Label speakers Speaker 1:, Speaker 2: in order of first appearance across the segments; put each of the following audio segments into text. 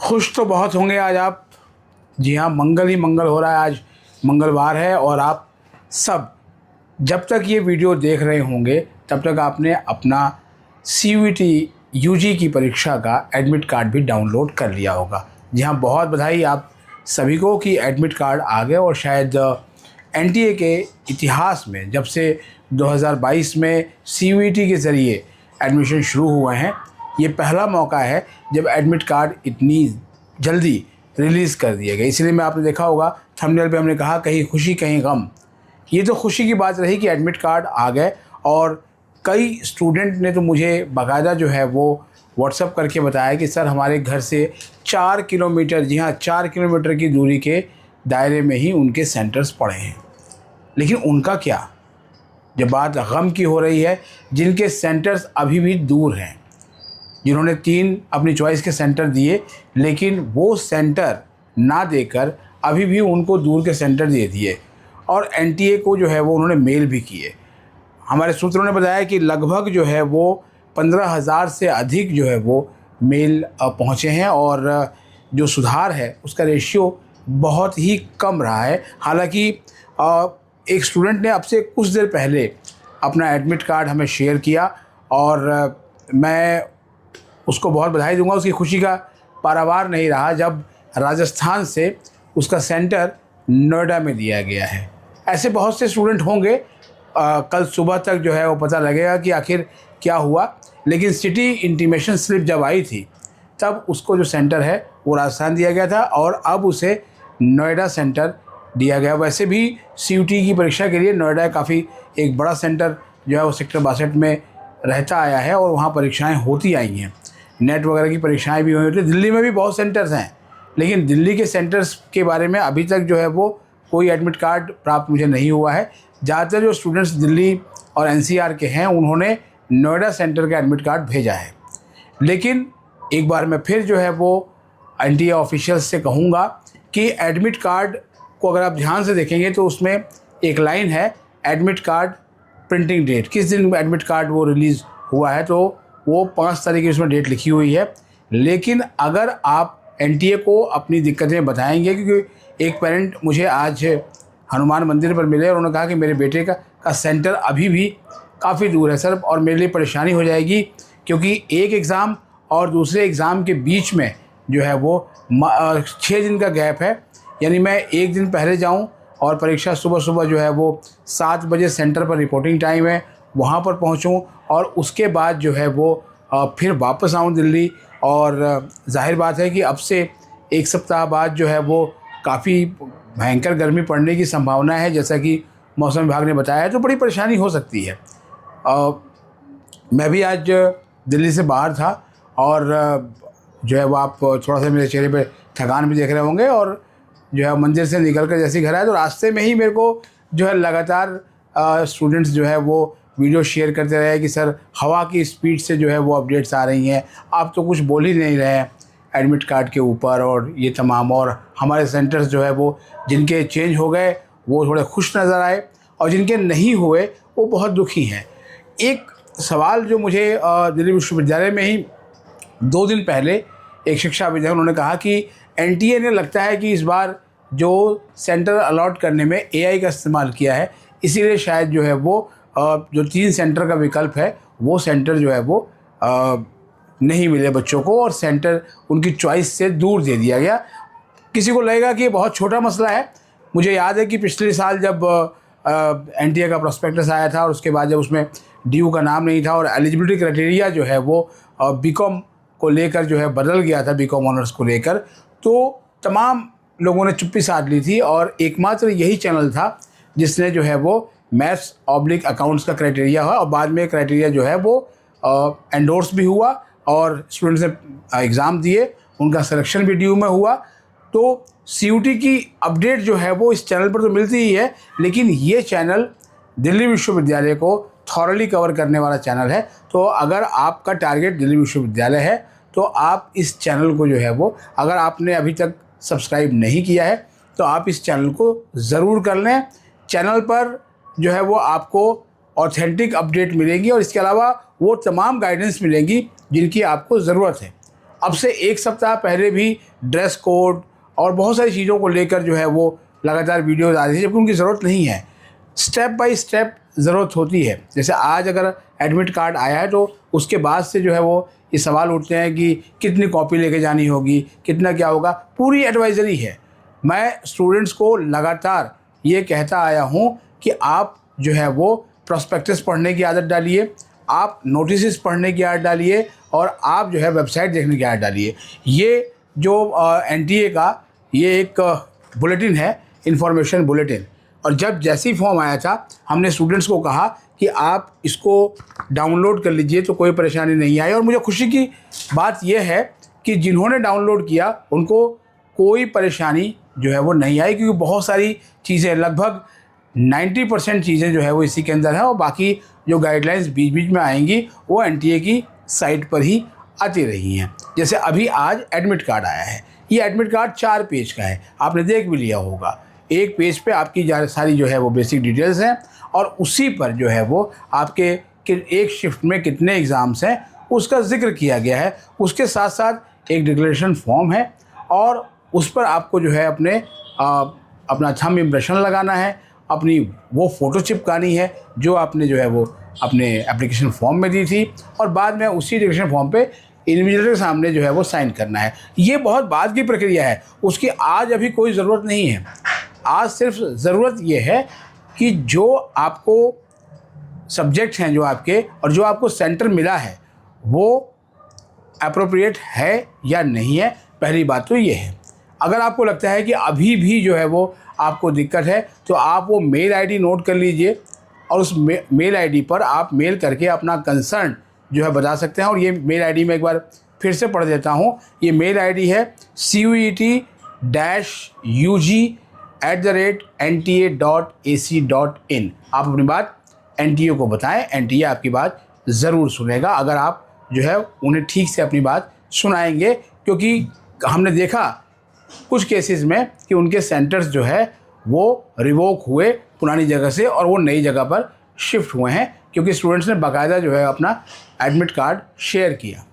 Speaker 1: खुश तो बहुत होंगे आज आप। जी हाँ, मंगल ही मंगल हो रहा है। आज मंगलवार है और आप सब जब तक ये वीडियो देख रहे होंगे तब तक आपने अपना CUET UG की परीक्षा का एडमिट कार्ड भी डाउनलोड कर लिया होगा। जी हाँ, बहुत बधाई आप सभी को कि एडमिट कार्ड आ गए। और शायद NTA के इतिहास में जब से 2022 में CUET के ज़रिए एडमिशन शुरू हुए हैं, ये पहला मौका है जब एडमिट कार्ड इतनी जल्दी रिलीज़ कर दिए गए। इसलिए मैं आपने देखा होगा थंबनेल पे हमने कहा कहीं खुशी कहीं गम। ये तो खुशी की बात रही कि एडमिट कार्ड आ गए, और कई स्टूडेंट ने तो मुझे बाकायदा जो है वो व्हाट्सअप करके बताया कि सर हमारे घर से 4 किलोमीटर, जी हाँ 4 किलोमीटर की दूरी के दायरे में ही उनके सेंटर्स पड़े हैं। लेकिन उनका क्या, जब बात गम की हो रही है, जिनके सेंटर्स अभी भी दूर हैं, जिन्होंने 3 अपनी चॉइस के सेंटर दिए लेकिन वो सेंटर ना देकर अभी भी उनको दूर के सेंटर दे दिए, और NTA को जो है वो उन्होंने मेल भी किए। हमारे सूत्रों ने बताया कि लगभग जो है वो 15,000 से अधिक जो है वो मेल पहुँचे हैं, और जो सुधार है उसका रेशियो बहुत ही कम रहा है। हालांकि एक स्टूडेंट ने अब से कुछ देर पहले अपना एडमिट कार्ड हमें शेयर किया, और मैं उसको बहुत बधाई दूंगा। उसकी खुशी का पारावार नहीं रहा जब राजस्थान से उसका सेंटर नोएडा में दिया गया है। ऐसे बहुत से स्टूडेंट होंगे, कल सुबह तक जो है वो पता लगेगा कि आखिर क्या हुआ। लेकिन सिटी इंटीमेशन स्लिप जब आई थी तब उसको जो सेंटर है वो राजस्थान दिया गया था, और अब उसे नोएडा सेंटर दिया गया। वैसे भी CUET की परीक्षा के लिए नोएडा काफ़ी एक बड़ा सेंटर जो है वो सेक्टर 62 में रहता आया है, और वहाँ परीक्षाएं होती आई हैं। नेट वगैरह की परीक्षाएं भी हुई होती। दिल्ली में भी बहुत सेंटर्स हैं, लेकिन दिल्ली के सेंटर्स के बारे में अभी तक जो है वो कोई एडमिट कार्ड प्राप्त मुझे नहीं हुआ है। ज़्यादातर जो स्टूडेंट्स दिल्ली और NCR के हैं उन्होंने नोएडा सेंटर का एडमिट कार्ड भेजा है। लेकिन एक बार मैं फिर जो है वो NTA ऑफिशियल्स से कहूँगा कि एडमिट कार्ड को अगर आप ध्यान से देखेंगे तो उसमें एक लाइन है, एडमिट कार्ड प्रिंटिंग डेट, किस दिन एडमिट कार्ड वो रिलीज़ हुआ है, तो वो 5 तारीख की उसमें डेट लिखी हुई है। लेकिन अगर आप NTA को अपनी दिक्कतें बताएंगे, क्योंकि एक पेरेंट मुझे आज हनुमान मंदिर पर मिले और उन्होंने कहा कि मेरे बेटे का सेंटर अभी भी काफ़ी दूर है सर, और मेरे लिए परेशानी हो जाएगी क्योंकि एक एग्ज़ाम और दूसरे एग्ज़ाम के बीच में जो है वो 6 दिन का गैप है। यानी मैं एक दिन पहले जाऊं और परीक्षा सुबह सुबह जो है वो 7 बजे सेंटर पर रिपोर्टिंग टाइम है, वहां पर पहुंचूं, और उसके बाद जो है वो फिर वापस आऊं दिल्ली। और जाहिर बात है कि अब से एक सप्ताह बाद जो है वो काफ़ी भयंकर गर्मी पड़ने की संभावना है, जैसा कि मौसम विभाग ने बताया है, तो बड़ी परेशानी हो सकती है। मैं भी आज दिल्ली से बाहर था, और जो है वो आप थोड़ा सा मेरे चेहरे पे थकान भी देख रहे होंगे, और जो है मंदिर से निकल कर जैसे घर आया तो रास्ते में ही मेरे को जो है लगातार स्टूडेंट्स जो है वो वीडियो शेयर करते रहे कि सर हवा की स्पीड से जो है वो अपडेट्स आ रही हैं, आप तो कुछ बोल ही नहीं रहे हैं एडमिट कार्ड के ऊपर और ये तमाम। और हमारे सेंटर्स जो है वो जिनके चेंज हो गए वो थोड़े खुश नज़र आए, और जिनके नहीं हुए वो बहुत दुखी हैं। एक सवाल जो मुझे दिल्ली विश्वविद्यालय में ही 2 दिन पहले एक शिक्षाविद हैं, उन्होंने कहा कि NTA ने लगता है कि इस बार जो सेंटर अलॉट करने में AI का इस्तेमाल किया है, इसीलिए शायद जो है वो जो 3 सेंटर का विकल्प है वो सेंटर जो है वो नहीं मिले बच्चों को, और सेंटर उनकी चॉइस से दूर दे दिया गया। किसी को लगेगा कि ये बहुत छोटा मसला है। मुझे याद है कि पिछले साल जब NTA का प्रोस्पेक्टस आया था और उसके बाद जब उसमें DU का नाम नहीं था और एलिजिबिलिटी क्राइटेरिया जो है वो BCom को लेकर जो है बदल गया था, BCom ऑनर्स को लेकर, तो तमाम लोगों ने चुप्पी साध ली थी, और एकमात्र यही चैनल था जिसने जो है वो मैथ्स ऑब्लिक अकाउंट्स का क्राइटेरिया हुआ, और बाद में क्राइटेरिया जो है वो एंडोर्स भी हुआ और स्टूडेंट्स ने एग्ज़ाम दिए, उनका सिलेक्शन भी DU में हुआ। तो CUET की अपडेट जो है वो इस चैनल पर तो मिलती ही है, लेकिन ये चैनल दिल्ली विश्वविद्यालय को थॉरली कवर करने वाला चैनल है। तो अगर आपका टारगेट दिल्ली विश्वविद्यालय है तो आप इस चैनल को जो है वो, अगर आपने अभी तक सब्सक्राइब नहीं किया है तो आप इस चैनल को ज़रूर कर लें। चैनल पर जो है वो आपको ऑथेंटिक अपडेट मिलेंगी, और इसके अलावा वो तमाम गाइडेंस मिलेंगी जिनकी आपको ज़रूरत है। अब से एक सप्ताह पहले भी ड्रेस कोड और बहुत सारी चीज़ों को लेकर जो है वो लगातार वीडियोज़ आ रही थी, जबकि उनकी ज़रूरत नहीं है। स्टेप बाय स्टेप ज़रूरत होती है। जैसे आज अगर एडमिट कार्ड आया है तो उसके बाद से जो है वो ये सवाल उठते हैं कि कितनी कॉपी लेके जानी होगी, कितना क्या होगा, पूरी एडवाइज़री है। मैं स्टूडेंट्स को लगातार ये कहता आया हूँ कि आप जो है वो प्रॉस्पेक्टस पढ़ने की आदत डालिए, आप नोटिस पढ़ने की आदत डालिए और आप जो है वेबसाइट देखने की आदत डालिए। ये जो एनटीए का ये एक बुलेटिन है, इंफॉर्मेशन बुलेटिन, और जब जैसे ही फॉर्म आया था हमने स्टूडेंट्स को कहा कि आप इसको डाउनलोड कर लीजिए, तो कोई परेशानी नहीं आई। और मुझे खुशी की बात यह है कि जिन्होंने डाउनलोड किया उनको कोई परेशानी जो है वो नहीं आई, क्योंकि बहुत सारी चीज़ें, लगभग 90% चीज़ें जो है वो इसी के अंदर है, और बाकी जो गाइडलाइंस बीच बीच में आएंगी वो एनटीए की साइट पर ही आती रही हैं। जैसे अभी आज एडमिट कार्ड आया है, ये एडमिट कार्ड 4 पेज का है, आपने देख भी लिया होगा। एक पेज पे आपकी सारी जो है वो बेसिक डिटेल्स हैं, और उसी पर जो है वो आपके एक शिफ्ट में कितने एग्ज़ाम्स हैं उसका जिक्र किया गया है। उसके साथ साथ एक डिक्लेरेशन फॉर्म है, और उस पर आपको जो है अपना थंब इम्प्रेशन लगाना है, अपनी वो फ़ोटो चिपकानी है जो आपने जो है वो अपने एप्लीकेशन फॉर्म में दी थी, और बाद में उसी डिक्लेरेशन फॉर्म पे इन्विजिलेटर के सामने जो है वो साइन करना है। ये बहुत बाद की प्रक्रिया है, उसकी आज अभी कोई ज़रूरत नहीं है। आज सिर्फ ज़रूरत ये है कि जो आपको सब्जेक्ट हैं, जो आपके और जो आपको सेंटर मिला है, वो एप्रोप्रिएट है या नहीं है। पहली बात तो ये है। अगर आपको लगता है कि अभी भी जो है वो आपको दिक्कत है, तो आप वो मेल आईडी नोट कर लीजिए, और उस मेल आईडी पर आप मेल करके अपना कंसर्न जो है बता सकते हैं। और ये मेल आईडी मैं एक बार फिर से पढ़ देता हूँ। ये मेल आईडी है cuet-ug@nta.ac.in। आप अपनी बात एनटीए को बताएं, एनटीए आपकी बात ज़रूर सुनेगा, अगर आप जो है उन्हें ठीक से अपनी बात सुनाएंगे। क्योंकि हमने देखा कुछ केसेस में कि उनके सेंटर्स जो है वो रिवोक हुए पुरानी जगह से, और वो नई जगह पर शिफ्ट हुए हैं, क्योंकि स्टूडेंट्स ने बाकायदा जो है अपना एडमिट कार्ड शेयर किया।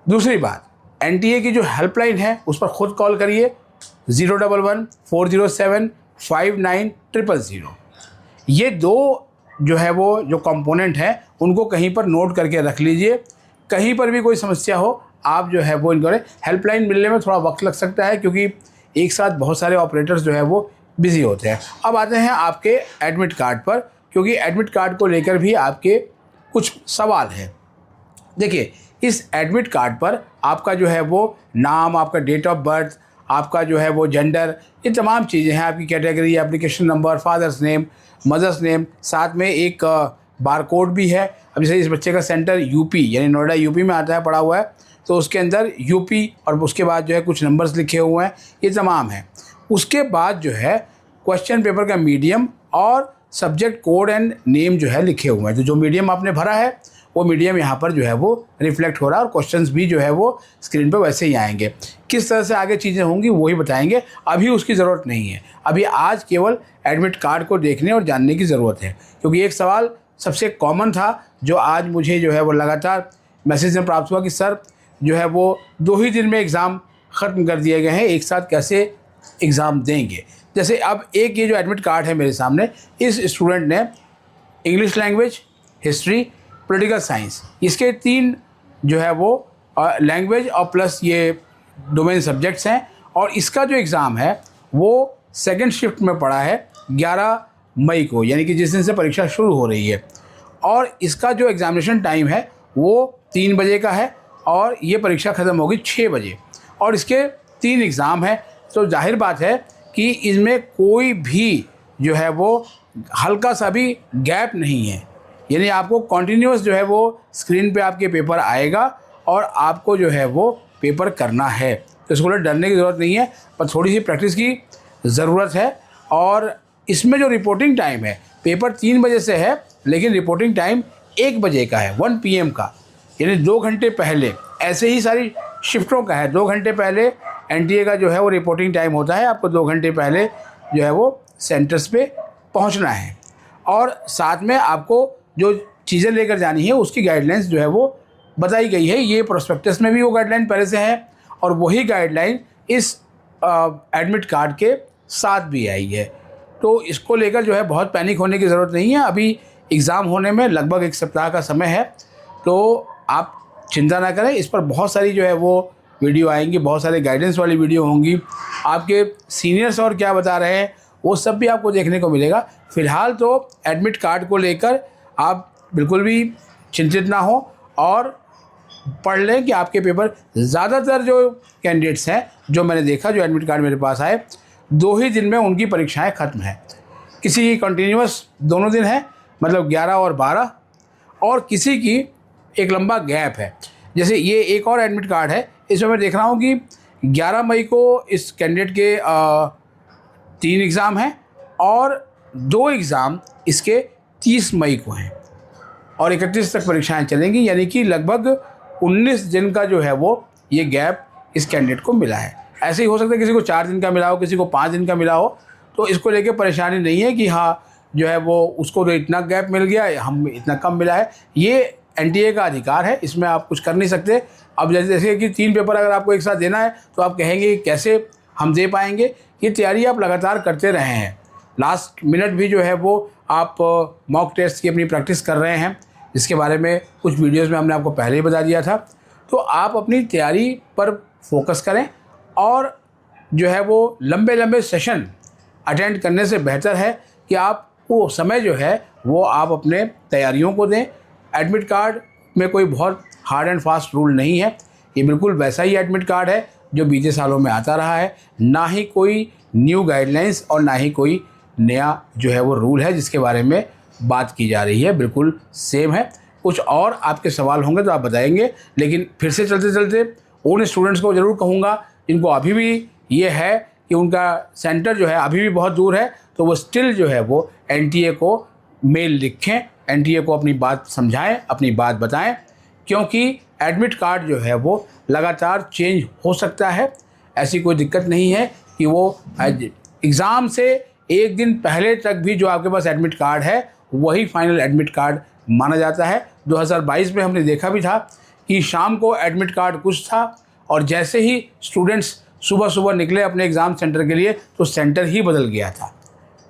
Speaker 1: दूसरी बात, एनटीए की जो हेल्पलाइन है उस पर ख़ुद कॉल करिए, 011-407-5900। ये दो जो है वो जो कंपोनेंट हैं उनको कहीं पर नोट करके रख लीजिए। कहीं पर भी कोई समस्या हो आप जो है वो इनको करें। हेल्पलाइन मिलने में थोड़ा वक्त लग सकता है, क्योंकि एक साथ बहुत सारे ऑपरेटर्स जो है वो बिज़ी होते हैं। अब आते हैं आपके एडमिट कार्ड पर, क्योंकि एडमिट कार्ड को लेकर भी आपके कुछ सवाल हैं। देखिए, इस एडमिट कार्ड पर आपका जो है वो नाम, आपका डेट ऑफ बर्थ, आपका जो है वो जेंडर, ये तमाम चीज़ें हैं, आपकी category, application number, father's name, mother's name, साथ में एक बारकोड भी है। अब जैसे इस बच्चे का सेंटर यूपी यानी नोएडा यूपी में आता है, पड़ा हुआ है, तो उसके अंदर यूपी और उसके बाद जो है कुछ नंबर्स लिखे हुए हैं, ये तमाम है। उसके बाद जो है क्वेश्चन पेपर का मीडियम और सब्जेक्ट कोड एंड नेम जो है लिखे हुए हैं। तो जो मीडियम आपने भरा है वो मीडियम यहाँ पर जो है वो रिफ्लेक्ट हो रहा है, और क्वेश्चंस भी जो है वो स्क्रीन पर वैसे ही आएंगे। किस तरह से आगे चीज़ें होंगी वही बताएंगे, अभी उसकी ज़रूरत नहीं है। अभी आज केवल एडमिट कार्ड को देखने और जानने की ज़रूरत है, क्योंकि एक सवाल सबसे कॉमन था जो आज मुझे जो है वो लगातार मैसेज में प्राप्त हुआ कि सर जो है वो 2 ही दिन में एग्ज़ाम ख़त्म कर दिए गए हैं, एक साथ कैसे एग्ज़ाम देंगे। जैसे अब एक ये जो एडमिट कार्ड है मेरे सामने, इस स्टूडेंट ने English language, history, political science, इसके 3 जो है वो लैंग्वेज और प्लस ये डोमेन सब्जेक्ट्स हैं, और इसका जो एग्ज़ाम है वो सेकंड शिफ्ट में पड़ा है 11 मई को, यानी कि जिस दिन से परीक्षा शुरू हो रही है। और इसका जो एग्ज़ामिनेशन टाइम है वो 3 बजे का है, और ये परीक्षा ख़त्म होगी 6 बजे, और इसके 3 एग्ज़ाम हैं। तो जाहिर बात है कि इसमें कोई भी जो है वो हल्का सा भी गैप नहीं है, यानी आपको कॉन्टीन्यूअस जो है वो स्क्रीन पे आपके पेपर आएगा, और आपको जो है वो पेपर करना है। तो इसको डरने की ज़रूरत नहीं है, पर थोड़ी सी प्रैक्टिस की ज़रूरत है। और इसमें जो रिपोर्टिंग टाइम है, पेपर 3 बजे से है, लेकिन रिपोर्टिंग टाइम 1 बजे का है, 1 PM का, यानी 2 घंटे पहले। ऐसे ही सारी शिफ्टों का है, 2 घंटे पहले एनटीए का जो है वो रिपोर्टिंग टाइम होता है। आपको 2 घंटे पहले जो है वो सेंटर्स पे पहुंचना है, और साथ में आपको जो चीज़ें लेकर जानी है उसकी गाइडलाइंस जो है वो बताई गई है। ये प्रोस्पेक्टस में भी वो गाइडलाइन पहले से है और वही गाइडलाइन इस एडमिट कार्ड के साथ भी आई है। तो इसको लेकर जो है बहुत पैनिक होने की ज़रूरत नहीं है। अभी एग्ज़ाम होने में लगभग 1 सप्ताह का समय है, तो आप चिंता ना करें। इस पर बहुत सारी जो है वो वीडियो आएंगी, बहुत सारे गाइडेंस वाली वीडियो होंगी। आपके सीनियर्स और क्या बता रहे हैं वो सब भी आपको देखने को मिलेगा। फ़िलहाल तो एडमिट कार्ड को लेकर आप बिल्कुल भी चिंतित ना हो और पढ़ लें कि आपके पेपर, ज़्यादातर जो कैंडिडेट्स हैं जो मैंने देखा, जो एडमिट कार्ड मेरे पास आए, 2 ही दिन में उनकी परीक्षाएं ख़त्म हैं। किसी की कंटिन्यूअस दोनों दिन है, मतलब 11 और 12, और किसी की एक लंबा गैप है। जैसे ये एक और एडमिट कार्ड है, इसमें मैं देख रहा हूँ कि 11 मई को इस कैंडिडेट के 3 एग्ज़ाम हैं और 2 एग्ज़ाम इसके 30 मई को हैं और 31 तक परीक्षाएं चलेंगी। यानी कि लगभग 19 दिन का जो है वो ये गैप इस कैंडिडेट को मिला है। ऐसे ही हो सकता है किसी को 4 दिन का मिला हो, किसी को 5 दिन का मिला हो, तो इसको लेके परेशानी नहीं है कि हाँ जो है वो उसको तो इतना गैप मिल गया, हम इतना कम मिला है। ये एनटीए का अधिकार है, इसमें आप कुछ कर नहीं सकते। अब जैसे कि 3 पेपर अगर आपको एक साथ देना है तो आप कहेंगे कैसे हम दे पाएंगे। ये तैयारी आप लगातार करते रहे हैं, लास्ट मिनट भी जो है वो आप मॉक टेस्ट की अपनी प्रैक्टिस कर रहे हैं, जिसके बारे में कुछ वीडियोज़ में हमने आपको पहले ही बता दिया था। तो आप अपनी तैयारी पर फोकस करें और जो है वो लंबे लंबे सेशन अटेंड करने से बेहतर है कि आप वो समय जो है वो आप अपने तैयारियों को दें। एडमिट कार्ड में कोई बहुत हार्ड एंड फास्ट रूल नहीं है, ये बिल्कुल वैसा ही एडमिट कार्ड है जो बीते सालों में आता रहा है। ना ही कोई न्यू गाइडलाइंस और ना ही कोई नया जो है वो रूल है जिसके बारे में बात की जा रही है, बिल्कुल सेम है। कुछ और आपके सवाल होंगे तो आप बताएंगे, लेकिन फिर से चलते चलते उन स्टूडेंट्स को ज़रूर कहूँगा जिनको अभी भी ये है कि उनका सेंटर जो है अभी भी बहुत दूर है, तो वो स्टिल जो है वो एनटीए को मेल लिखें, एनटीए को अपनी बात समझाएं, अपनी बात बताएं, क्योंकि एडमिट कार्ड जो है वो लगातार चेंज हो सकता है। ऐसी कोई दिक्कत नहीं है कि वो एग्ज़ाम से 1 दिन पहले तक भी जो आपके पास एडमिट कार्ड है वही फाइनल एडमिट कार्ड माना जाता है। 2022 में हमने देखा भी था कि शाम को एडमिट कार्ड कुछ था और जैसे ही स्टूडेंट्स सुबह सुबह निकले अपने एग्ज़ाम सेंटर के लिए तो सेंटर ही बदल गया था।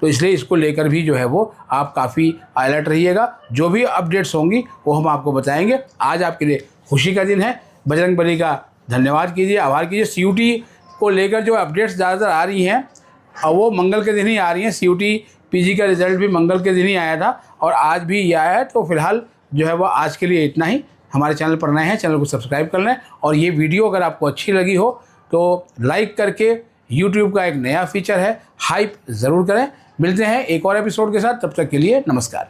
Speaker 1: तो इसलिए इसको लेकर भी जो है वो आप काफ़ी अलर्ट रहिएगा। जो भी अपडेट्स होंगी वो हम आपको बताएंगे। आज आपके लिए खुशी का दिन है, बजरंगबली का धन्यवाद कीजिए, आभार कीजिए। सीयूटी को लेकर जो अपडेट्स ज़्यादातर आ रही हैं और वो मंगल के दिन ही आ रही हैं। सीयूटी पीजी का रिज़ल्ट भी मंगल के दिन ही आया था और आज भी ये आया है। तो फिलहाल जो है वो आज के लिए इतना ही। हमारे चैनल पर नए हैं, चैनल को सब्सक्राइब कर लें और ये वीडियो अगर आपको अच्छी लगी हो तो लाइक करके, यूट्यूब का एक नया फीचर है हाइप ज़रूर करें। मिलते हैं एक और एपिसोड के साथ, तब तक के लिए नमस्कार।